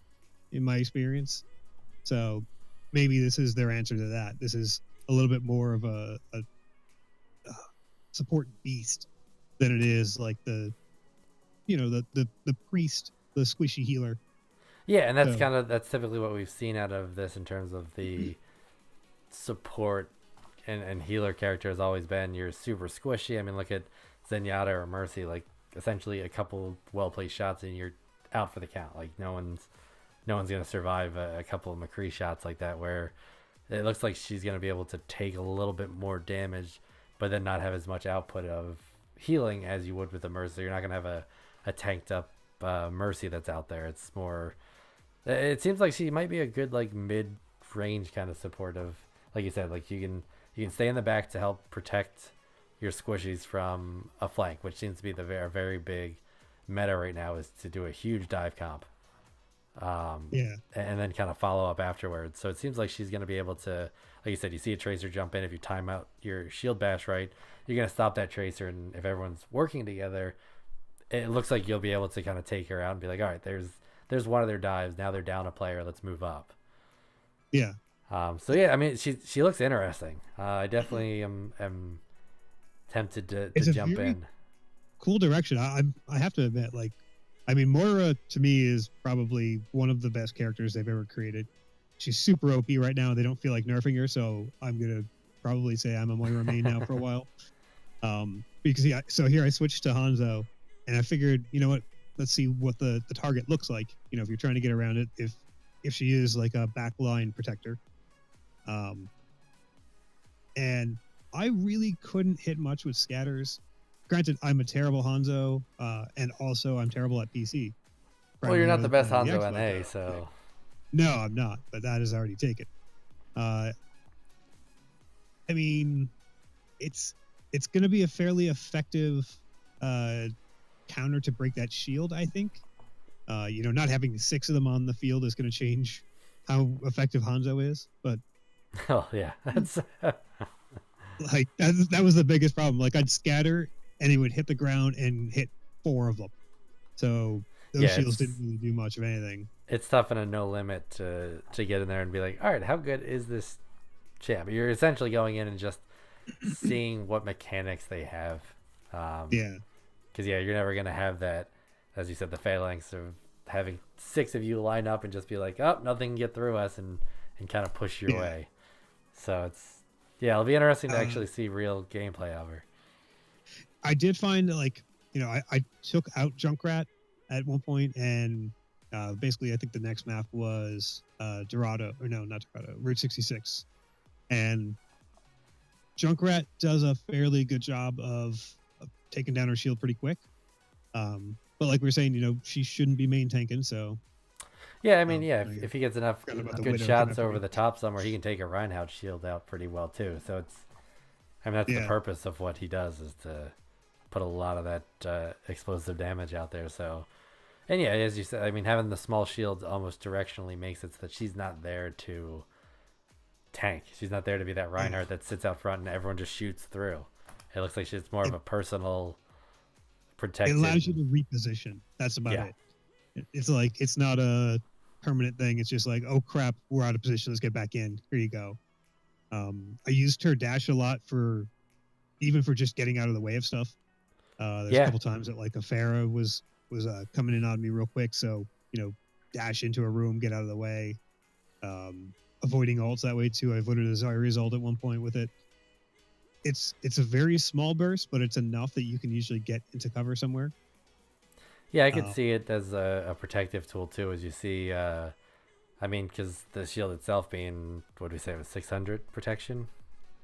in my experience. So maybe this is their answer to that. This is a little bit more of a support beast than it is like the priest, the squishy healer. Yeah, and that's So- that's typically what we've seen out of this in terms of the support and healer character has always been you're super squishy. I mean, look at Zenyatta or Mercy, like essentially a couple well placed shots and you're out for the count. Like no one's gonna survive a couple of McCree shots like that where it looks like she's gonna be able to take a little bit more damage, but then not have as much output of healing as you would with the Mercy. You're not gonna have a tanked up Mercy that's out there. It's more. It seems like she might be a good like mid range kind of supportive. Like you said, like you can stay in the back to help protect your squishies from a flank, which seems to be the very big meta right now is to do a huge dive comp. Yeah. And then kind of follow up afterwards. So it seems like she's going to be able to, like you said, you see a tracer jump in. If you time out your shield bash right, you're going to stop that tracer. And if everyone's working together, it looks like you'll be able to kind of take her out and be like, all right, there's one of their dives. Now they're down a player. Let's move up. Yeah. So yeah, I mean, she looks interesting. I definitely am tempted to jump very in. Cool direction. I have to admit, like, I mean, Moira to me is probably one of the best characters they've ever created. She's super OP right now. They don't feel like nerfing her, so I'm gonna probably say I'm a Moira main now for a while. Because yeah, so here I switched to Hanzo, and I figured, you know what? Let's see what the target looks like. You know, if you're trying to get around it, if she is like a backline protector. And I really couldn't hit much with scatters. Granted, I'm a terrible Hanzo, and also I'm terrible at PC. Well, you're not the best Primarily, Hanzo Xbox. NA, so No, I'm not, but that is already taken. I mean, it's going to be a fairly effective counter to break that shield, I think. Not having 6 of them on the field is going to change how effective Hanzo is, but oh yeah, that's like that was the biggest problem. Like I'd scatter and it would hit the ground and hit 4 of them. So those Yeah, shields it's- didn't really do much of anything. it's tough in a no limit to get in there and be like, all right, how good is this champ? You're essentially going in and just seeing what mechanics they have. Yeah. Because yeah, you're never gonna have that, as you said, the phalanx of having 6 of you line up and just be like, oh, nothing can get through us, and kind of push your Yeah. way. So it'll be interesting to actually see real gameplay of her. I did find that, like, I took out Junkrat at one point, and basically I think the next map was Dorado, or no, not Dorado, Route 66. And Junkrat does a fairly good job of taking down her shield pretty quick. But like we were saying, she shouldn't be main tanking, so Yeah, I mean, yeah. if he gets enough Forgot about the good Widow shots coming over up. the top somewhere, he can take a Reinhardt shield out pretty well too. So that's the Yeah. purpose of what he does, is to put a lot of that explosive damage out there. So, and yeah, as you said, I mean, having the small shields almost directionally makes it so that she's not there to tank. She's not there to be that Reinhardt that sits out front and everyone just shoots through. It looks like she's more of a personal protected. it allows you to reposition. That's about Yeah. it. It's like, it's not a permanent thing. It's just like, oh crap, we're out of position. Let's get back in. Here you go. I used her dash a lot for just getting out of the way of stuff. There's Yeah. a couple times that like a Pharah was coming in on me real quick. So, dash into a room, get out of the way. Avoiding ults that way too. I avoided a Zarya's ult at one point with it. It's a very small burst, but it's enough that you can usually get into cover somewhere. Yeah, I could Oh. see it as a protective tool too, as you see. I mean, because the shield itself being, what do we say, it was 600 protection.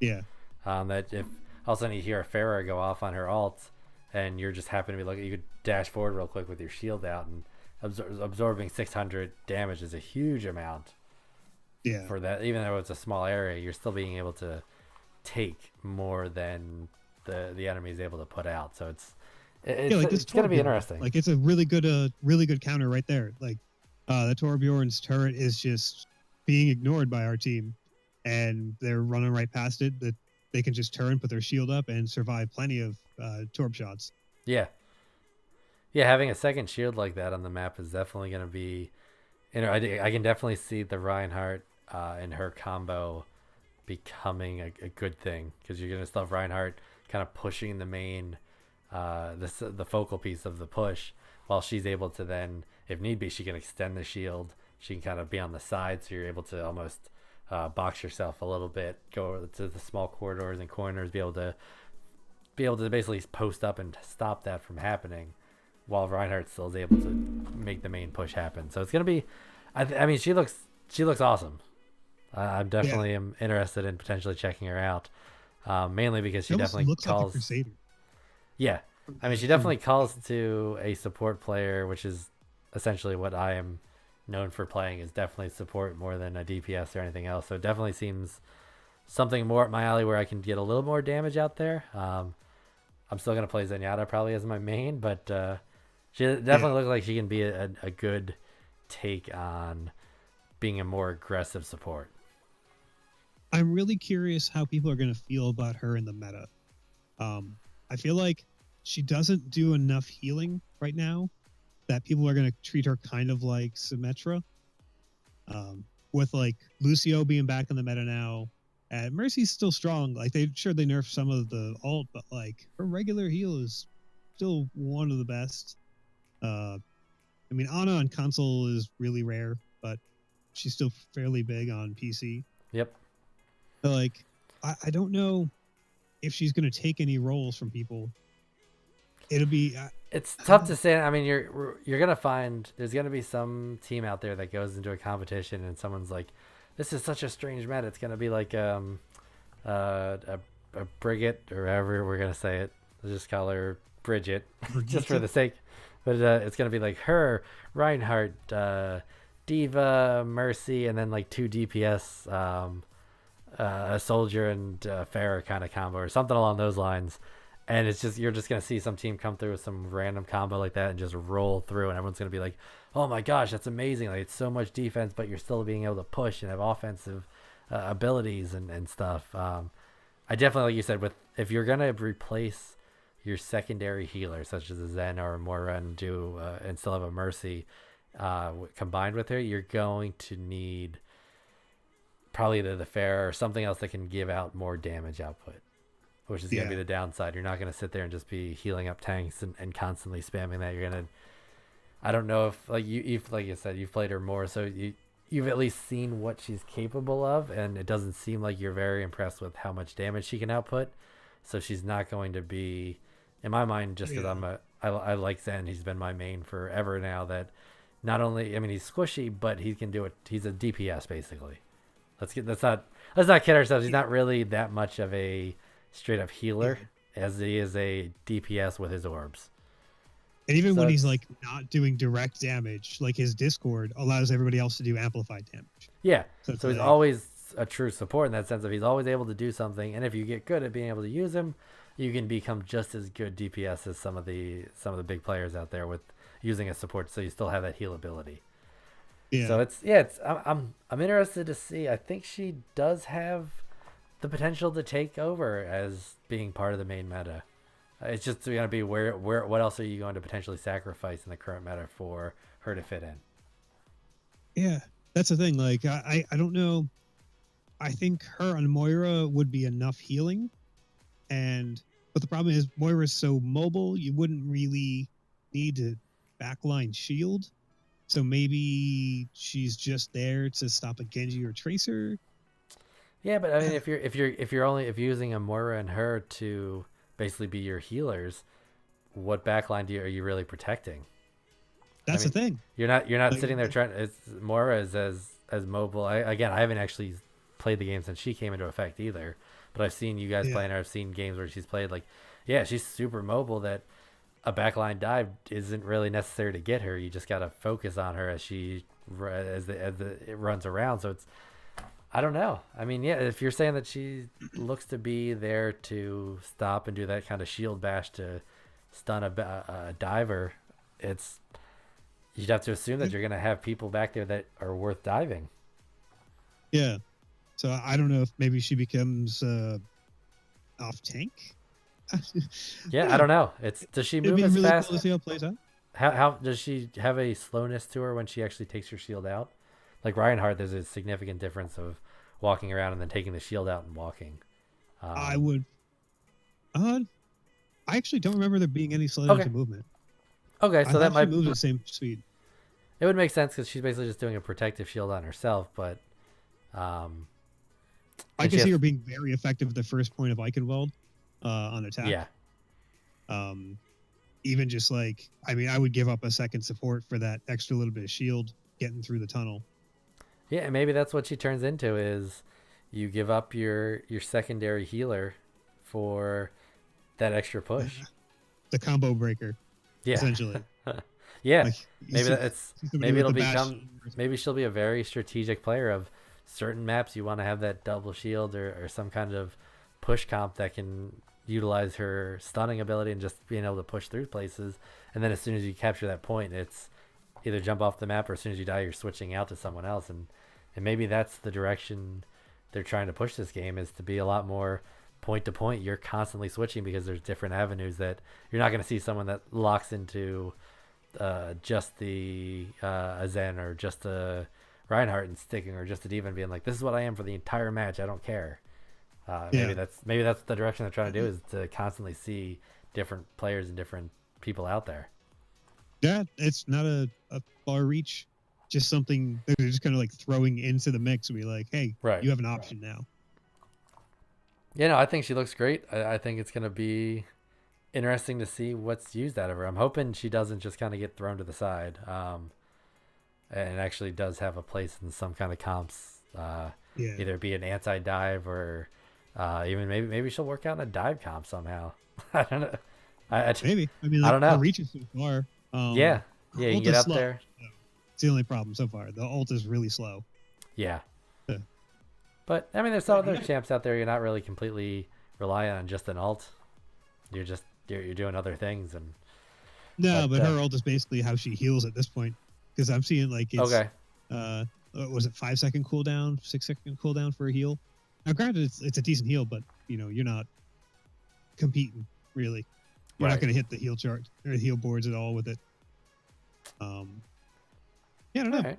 Yeah. That if all of a sudden you hear a Pharah go off on her ult, and you're just happen to be looking, you could dash forward real quick with your shield out, and absorbing 600 damage is a huge amount Yeah. for that. Even though it's a small area, you're still being able to take more than the enemy is able to put out. So Yeah, like this it's going to be Torbjorn. interesting. Like it's a really good counter right there. Like the Torbjorn's turret is just being ignored by our team, and they're running right past it. That they can just turn, put their shield up, and survive plenty of Torb shots. Yeah. Yeah, having a second shield like that on the map is definitely going to be. I can definitely see the Reinhardt and her combo becoming a good thing, because you're going to still have Reinhardt kind of pushing the main, the focal piece of the push, while she's able to then, if need be, she can extend the shield. She can kind of be on the side, so you're able to almost box yourself a little bit, go to the small corridors and corners, be able to basically post up and stop that from happening, while Reinhardt still is able to make the main push happen. So it's gonna be, I mean, she looks awesome. I'm definitely am interested in potentially checking her out, mainly because she definitely looks calls. like a Crusader. Yeah, I mean, she definitely calls to a support player, which is essentially what I am known for playing, is definitely support more than a DPS or anything else. So it definitely seems something more up my alley where I can get a little more damage out there. I'm still gonna play Zenyatta probably as my main, but she definitely looks like she can be a good take on being a more aggressive support. I'm really curious how people are going to feel about her in the meta. I feel like she doesn't do enough healing right now, that people are going to treat her kind of like Symmetra. With like Lucio being back in the meta now, and Mercy's still strong. Like they nerfed some of the ult, but like her regular heal is still one of the best. I mean, Ana on console is really rare, but she's still fairly big on PC. Yep. So like, I don't know if she's going to take any roles from people. It'll be. It's tough to say. I mean, you're gonna find there's gonna be some team out there that goes into a competition and someone's like, "This is such a strange meta." It's gonna be like a Brigitte, or however we're gonna say it. I'll just call her Bridget, just for the sake. But it's gonna be like her, Reinhardt, Diva, Mercy, and then like 2 DPS, a soldier and Pharah kind of combo, or something along those lines. And it's just, you're just going to see some team come through with some random combo like that and just roll through, and everyone's going to be like, oh my gosh, that's amazing. Like, it's so much defense, but you're still being able to push and have offensive abilities and stuff. I definitely, like you said, if you're going to replace your secondary healer, such as a Zen or a Moira, and still have a Mercy combined with her, you're going to need probably the Pharah or something else that can give out more damage output, which is going to be the downside. You're not going to sit there and just be healing up tanks and constantly spamming that. You're going to, I don't know if, like like you said, you've played her more, so you've at least seen what she's capable of, and it doesn't seem like you're very impressed with how much damage she can output. So she's not going to be, in my mind, just because I like Zen. He's been my main forever now. That not only, I mean, he's squishy, but he can do it. He's a DPS basically. Let's not kid ourselves. He's not really that much of a straight up healer as he is a DPS with his orbs. And even when he's like not doing direct damage, like his Discord allows everybody else to do amplified damage. Yeah. So he's always a true support in that sense of he's always able to do something, and if you get good at being able to use him, you can become just as good DPS as some of the big players out there with using a support, so you still have that heal ability. Yeah. So I'm interested to see. I think she does have the potential to take over as being part of the main meta. It's just going to be what else are you going to potentially sacrifice in the current meta for her to fit in? Yeah, that's the thing. Like, I don't know. I think her on Moira would be enough healing, but the problem is Moira's so mobile, you wouldn't really need to backline shield. So maybe she's just there to stop a Genji or Tracer. Yeah, but I mean, if you're using a Moira and her to basically be your healers, what backline are you really protecting? That's the thing. You're not like, sitting there trying. Moira is as mobile. I haven't actually played the game since she came into effect either, but I've seen you guys playing her. I've seen games where she's played. Like, yeah, she's super mobile. That a backline dive isn't really necessary to get her. You just got to focus on her as it runs around. So it's, I don't know. I mean, yeah, if you're saying that she looks to be there to stop and do that kind of shield bash to stun a diver, it's you'd have to assume that you're going to have people back there that are worth diving. Yeah. So I don't know if maybe she becomes off tank. Yeah, I don't know. Does she It'd move be as really fast? cool to see how it plays out. How does she have a slowness to her when she actually takes her shield out? Like Reinhardt, there's a significant difference of walking around and then taking the shield out and walking. I would. I actually don't remember there being any slowdown Okay. to movement. Okay, so I that thought she might moved at the same speed. it would make sense because she's basically just doing a protective shield on herself. But I can see her being very effective at the first point of Eichenwald on attack. Yeah. Even just like, I mean, I would give up a second support for that extra little bit of shield getting through the tunnel. Yeah, and maybe that's what she turns into is you give up your secondary healer for that extra push. The combo breaker, Yeah. essentially. Yeah. Like, Maybe it'll become maybe she'll be a very strategic player of certain maps you want to have that double shield or some kind of push comp that can utilize her stunning ability and just being able to push through places. And then as soon as you capture that point, it's either jump off the map or as soon as you die, you're switching out to someone else. And maybe that's the direction they're trying to push this game is to be a lot more point to point. You're constantly switching because there's different avenues that you're not going to see someone that locks into just the Zen or just a Reinhardt and sticking or just a D.Va and being like, this is what I am for the entire match. I don't care. Maybe that's the direction they're trying to do is to constantly see different players and different people out there. Yeah, it's not a far reach, just something that they're just kind of like throwing into the mix and be like, hey, right, you have an option now. Yeah, no, I think she looks great. I think it's going to be interesting to see what's used out of her. I'm hoping she doesn't just kind of get thrown to the side and actually does have a place in some kind of comps, either be an anti-dive or even maybe she'll work out in a dive comp somehow. I don't know. Maybe. I mean, like, I don't know. The reach is so far. Yeah, you can get up slow. there. It's the only problem so far. The ult is really slow. Yeah. But, I mean, there's some other champs out there you're not really completely reliant on just an ult. You're doing other things. But her ult is basically how she heals at this point. Because I'm seeing, like, it's... Okay. Was it 5-second cooldown, 6-second cooldown for a heal? Now, granted, it's a decent heal, but, you're not competing, really. You're not going to hit the heal chart or the heal boards at all with it. I don't know. Right.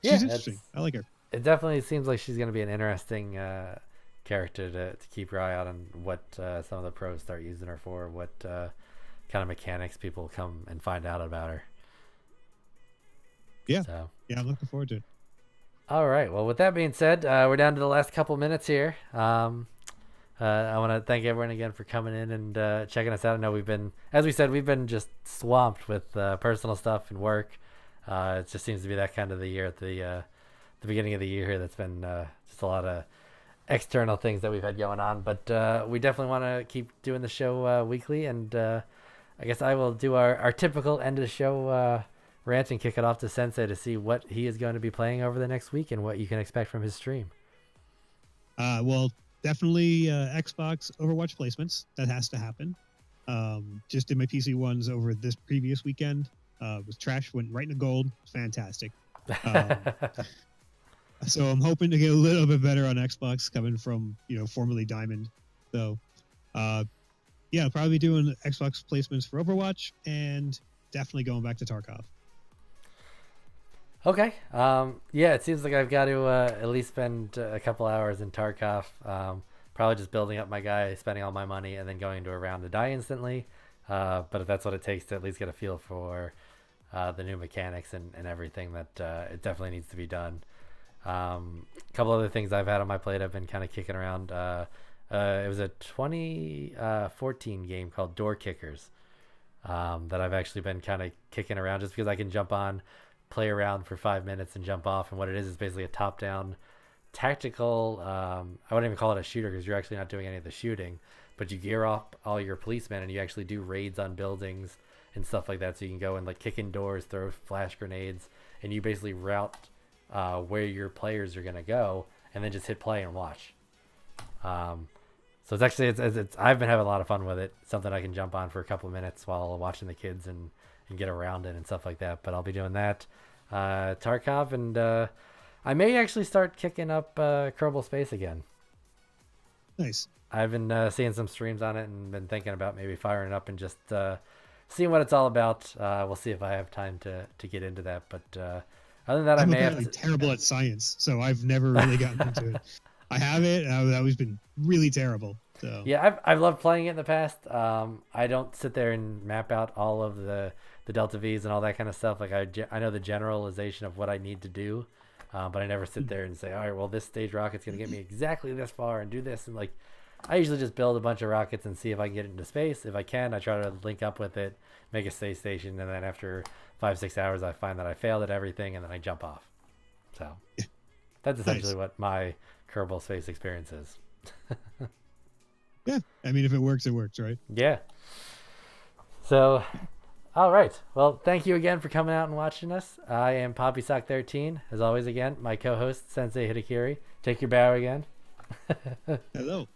She's interesting. I like her. It definitely seems like she's going to be an interesting character to keep your eye out on what some of the pros start using her for, what kind of mechanics people come and find out about her. Yeah. Yeah, I'm looking forward to it. All right. Well, with that being said, we're down to the last couple minutes here. I want to thank everyone again for coming in and checking us out. I know we've been just swamped with personal stuff and work. It just seems to be that kind of the year at the beginning of the year here. That's been just a lot of external things that we've had going on. But we definitely want to keep doing the show weekly. And I guess I will do our typical end of the show rant and kick it off to Sensei to see what he is going to be playing over the next week and what you can expect from his stream. Well, definitely Xbox Overwatch placements. That has to happen. Just did my PC ones over this previous weekend. Was trash, went right into gold. Fantastic. So I'm hoping to get a little bit better on Xbox coming from, formerly Diamond. So, I'll probably be doing Xbox placements for Overwatch and definitely going back to Tarkov. Okay. It seems like I've got to at least spend a couple hours in Tarkov. Probably just building up my guy, spending all my money, and then going to a round to die instantly. But if that's what it takes to at least get a feel for the new mechanics and everything, that it definitely needs to be done. A couple other things I've had on my plate I've been kind of kicking around. It was a 2014 game called Door Kickers that I've actually been kind of kicking around just because I can jump on, play around for 5 minutes and jump off. And what it is basically a top-down tactical, I wouldn't even call it a shooter because you're actually not doing any of the shooting, but you gear up all your policemen and you actually do raids on buildings and stuff like that. So you can go and like kick in doors, throw flash grenades, and you basically route where your players are going to go and then just hit play and watch. So it's actually it's I've been having a lot of fun with it. Something I can jump on for a couple of minutes while watching the kids and get around it and stuff like that. But I'll be doing that, Tarkov, and I may actually start kicking up Kerbal Space again. Nice. I've been seeing some streams on it and been thinking about maybe firing it up and just seeing what it's all about. We'll see if I have time to get into that. But other than that, I may have to... terrible at science, so I've never really gotten into it. I have it, and I've always been really terrible. So yeah, I've loved playing it in the past. I don't sit there and map out all of the Delta V's and all that kind of stuff. Like I know the generalization of what I need to do, but I never sit there and say, all right, well, this stage rocket's going to get me exactly this far and do this. And like, I usually just build a bunch of rockets and see if I can get it into space. If I can, I try to link up with it, make a space station, and then after 5-6 hours, I find that I failed at everything, and then I jump off. So that's essentially what my Kerbal Space experience is. Yeah, I mean, if it works, it works, right? Yeah. So, all right. Well, thank you again for coming out and watching us. I am PoppySock13. As always, again, my co-host, Sensei Hidakiri. Take your bow again. Hello.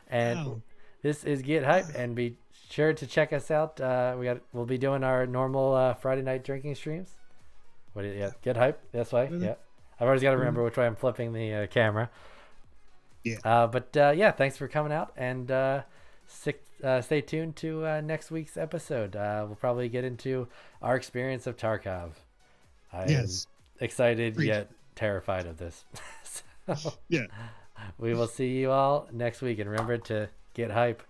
And this is Get Hype, and be sure to check us out. We'll be doing our normal Friday night drinking streams. Get Hype. That's why. Yeah. I've always got to remember which way I'm flipping the camera. Yeah. But thanks for coming out, and stay tuned to next week's episode. We'll probably get into our experience of Tarkov. I am excited yet terrified of this. So, yeah. We will see you all next week, and remember to get hype.